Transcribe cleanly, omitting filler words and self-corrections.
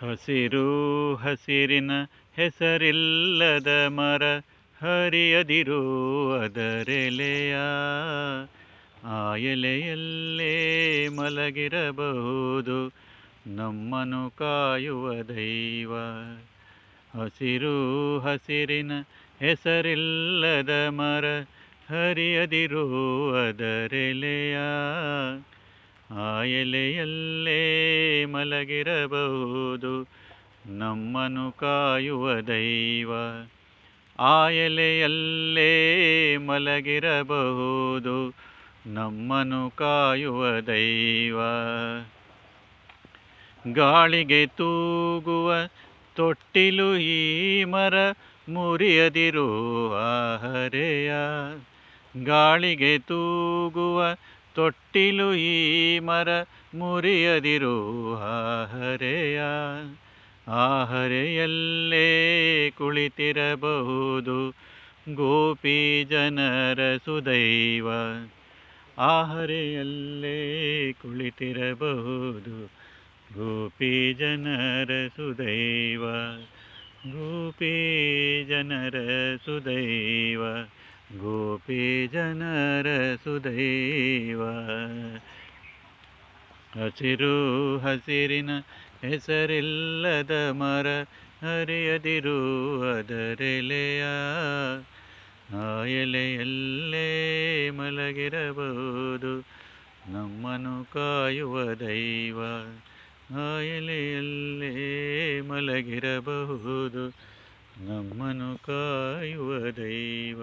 ಹಸಿರು ಹಸಿರಿನ ಹೆಸರಿಲ್ಲದ ಮರ ಹರಿಯದಿರು ಅದರೆಲೆಯ ಆ ಎಲೆಯಲ್ಲೇ ಮಲಗಿರಬಹುದು ನಮ್ಮನ್ನು ಕಾಯುವ ದೈವ. ಹಸಿರು ಹಸಿರಿನ ಹೆಸರಿಲ್ಲದ ಮರ ಹರಿಯದಿರು ಅದರೆಲೆಯ ಆ ಎಲೆಯಲ್ಲೇ ಮಲಗಿರಬಹುದು ನಮ್ಮನ್ನು ಕಾಯುವ ದೈವ. ಆ ಎಲೆಯಲ್ಲೇ ಮಲಗಿರಬಹುದು ನಮ್ಮನ್ನು ಕಾಯುವ ದೈವ. ಗಾಳಿಗೆ ತೂಗುವ ತೊಟ್ಟಿಲು ಈ ಮರ ಮುರಿಯದಿರು ಆ ಹರೆಯ. ಗಾಳಿಗೆ ತೂಗುವ ತೊಟ್ಟಿಲು ಈ ಮರ ಮುರಿಯದಿರು ಆ ಹರೆಯ. ಆ ಹರೆಯಲ್ಲೇ ಕುಳಿತಿರಬಹುದು ಗೋಪಿ ಜನರ ಸುದೈವ. ಆ ಹರೆಯಲ್ಲೇ ಕುಳಿತಿರಬಹುದು ಗೋಪಿ ಜನರ ಸುದೈವ. ಗೋಪಿ ಜನರ ಸುದೈವ. ಗೋಪಿ ಜನರ ಸುದೈವ. ಹಸಿರು ಹಸಿರಿನ ಹೆಸರಿಲ್ಲದ ಮರ ಹರಿಯದಿರು ಅದರೆಲೆಯ ಆ ಎಲೆಯಲ್ಲೇ ಮಲಗಿರಬಹುದು ನಮ್ಮನ್ನು ಕಾಯುವ ದೈವ. ಆ ಎಲೆಯಲ್ಲೇ ಮಲಗಿರಬಹುದು ನಮ್ಮನ್ನು ಕಾಯುವ ದೈವ.